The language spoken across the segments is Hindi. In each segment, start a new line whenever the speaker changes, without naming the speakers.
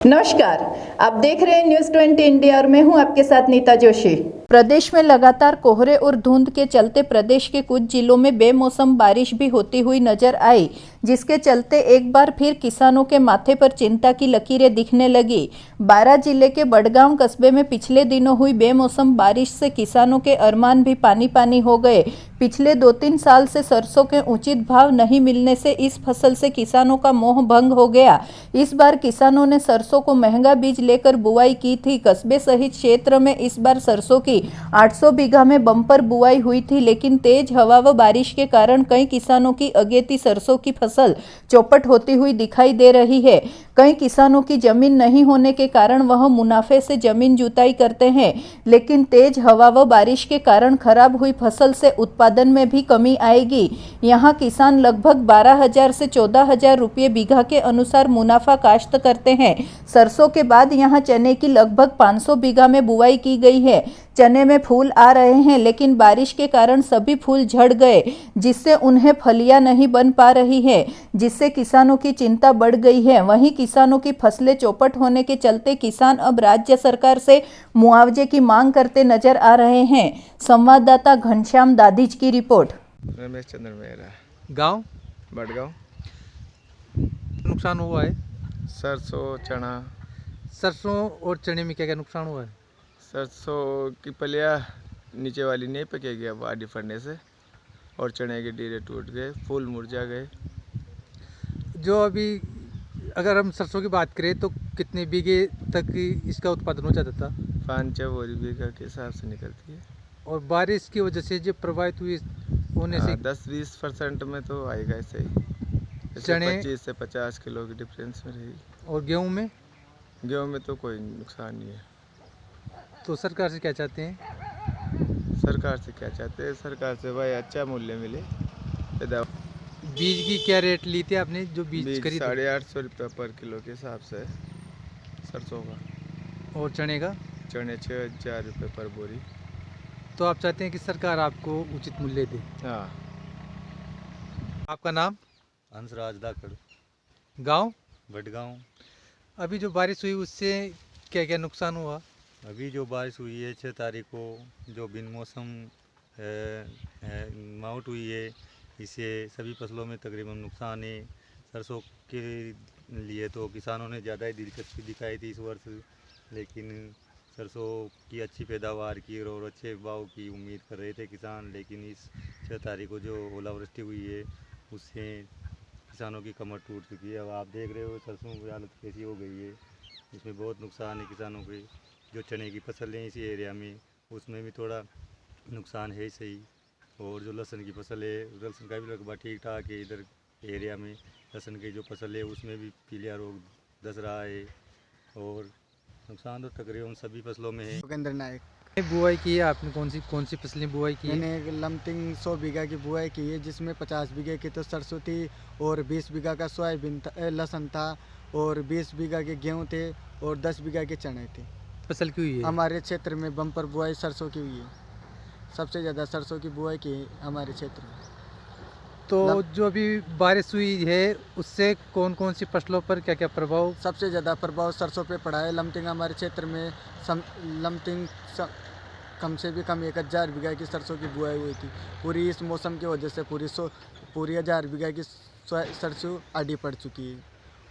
नमस्कार, आप देख रहे हैं न्यूज़ 20 इंडिया और मैं हूं आपके साथ नीता जोशी। प्रदेश में लगातार कोहरे और धुंध के चलते प्रदेश के कुछ जिलों में बेमौसम बारिश भी होती हुई नजर आई, जिसके चलते एक बार फिर किसानों के माथे पर चिंता की लकीरें दिखने लगी। बारां जिले के बड़गांव कस्बे में पिछले दिनों हुई बेमौसम बारिश से किसानों के अरमान भी पानी पानी हो गए। पिछले 2-3 साल से सरसों के उचित भाव नहीं मिलने से इस फसल से किसानों का मोह भंग हो गया। इस बार किसानों ने सरसों को महंगा बीज लेकर बुआई की थी। कस्बे सहित क्षेत्र में इस बार सरसों की 800 बीघा में बम्पर बुआई हुई थी, लेकिन तेज हवा व बारिश के कारण कई किसानों की अगेती सरसों की फसल चौपट होती हुई दिखाई दे रही है। कई किसानों की जमीन नहीं होने के कारण वह मुनाफे से जमीन जुताई करते हैं, लेकिन तेज हवा व बारिश के कारण खराब हुई फसल से उत्पादन में भी कमी आएगी। यहाँ किसान लगभग 12,000 से 14,000 रुपये बीघा के अनुसार मुनाफा काश्त करते हैं। सरसों के बाद यहाँ चने की लगभग 500 बीघा में बुआई की गई है। चने में फूल आ रहे हैं, लेकिन बारिश के कारण सभी फूल झड़ गए, जिससे उन्हें फलियां नहीं बन पा रही है, जिससे किसानों की चिंता बढ़ गई है। वहीं किसानों की फसलें चौपट होने के चलते किसान अब राज्य सरकार से मुआवजे की मांग करते नजर आ रहे हैं। संवाददाता घनश्याम दाधीच की रिपोर्ट।
रमेश चंद्र मेहरा,
गांव
बड़गांव।
नुकसान हुआ है।
सरसों, चना।
सरसों और चने में क्या क्या नुकसान हुआ है?
सरसों की फलियाँ नीचे वाली नहीं पकेगी अब आड़ी फटने से, और चने के डीरे टूट गए, फूल मुरझा गए।
जो अभी अगर हम सरसों की बात करें तो कितने बीघे तक इसका उत्पादन हो जाता था?
5-6 बोरी बीघा के हिसाब से निकलती है।
और बारिश की वजह से जो प्रभावित हुई होने से
10-20% में तो आएगा ऐसे ही।
चने
25 से 50 किलो की डिफरेंस में रहेगी।
और गेहूं में?
गेहूँ में तो कोई नुकसान नहीं है।
तो सरकार से क्या चाहते हैं?
सरकार से क्या चाहते हैं? सरकार से भाई अच्छा मूल्य मिले।
बीज की क्या रेट ली थी आपने जो बीज खरीदे?
850 रुपये पर किलो के हिसाब से सरसों का।
और चने का?
चने 6,000 रुपये पर बोरी।
तो आप चाहते हैं कि सरकार आपको उचित मूल्य दे?
हाँ।
आपका नाम?
हंसराज धाकड़,
गांव?
बड़गांव।
अभी जो बारिश हुई उससे क्या क्या नुकसान हुआ?
अभी जो बारिश हुई है 6 तारीख को, जो बिन मौसम माउट हुई है, इससे सभी फसलों में तकरीबन नुकसान है। सरसों के लिए तो किसानों ने ज़्यादा ही दिलचस्पी दिखाई थी इस वर्ष, लेकिन सरसों की अच्छी पैदावार की और अच्छे भाव की उम्मीद कर रहे थे किसान, लेकिन इस 6 तारीख को जो ओलावृष्टि हुई है उससे किसानों की कमर टूट चुकी है। अब आप देख रहे हो सरसों की हालत कैसी हो गई है, इसमें बहुत नुकसान है किसानों के। जो चने की फसल है इसी एरिया में, उसमें भी थोड़ा नुकसान है सही। और जो लहसुन की फसल है, लहसुन का भी रकबा ठीक ठाक है इधर एरिया में। लहसुन की जो फसल है उसमें भी पीलिया रोग धस रहा है, और नुकसान तो तकरीबन सभी फसलों में है।
योगेंद्र नायक।
बुआई की है आपने? कौन सी फसलें बुआई की है?
मैंने लमटिंग 100 बीघा की बुआई की है, जिसमें 50 बीघे की तो सरसों थी और 20 बीघा का सोयाबीन लहसुन था, और 20 बीघा के गेहूँ थे, और 10 बीघा के चने थे।
फसल की हुई है?
हमारे क्षेत्र में बम्पर बुआई सरसों की हुई है। सबसे ज़्यादा सरसों की बुआई की है हमारे क्षेत्र में।
तो जो अभी बारिश हुई है उससे कौन कौन सी फसलों पर क्या क्या प्रभाव?
सबसे ज़्यादा प्रभाव सरसों पे पड़ा है। लमटिंग हमारे क्षेत्र में कम से भी कम 1,000 बीघा की सरसों की बुआई हुई थी। पूरी इस मौसम की वजह से पूरी 1,000 बीघा की सरसों आड़ी पड़ चुकी है,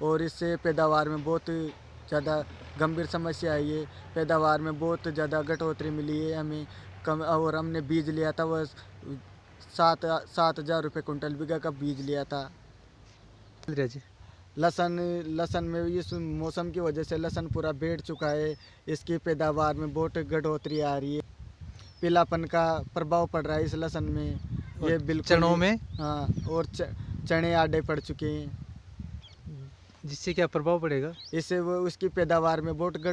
और इससे पैदावार में बहुत ज़्यादा गंभीर समस्या आई है। पैदावार में बहुत ज़्यादा घटोतरी मिली है हमें कम, और हमने बीज लिया था वह 7,000 रुपये कुंटल बीघा का बीज लिया था। लहसुन में इस मौसम की वजह से लहसुन पूरा बैठ चुका है। इसकी पैदावार में बहुत घटोतरी आ रही है। पीलापन का प्रभाव पड़ रहा है इस लहसुन में। ये बिल्कुल
चनों में?
हाँ, और चने आड़े पड़ चुके हैं।
जिससे क्या प्रभाव पड़ेगा?
इससे वो उसकी पैदावार में बहुत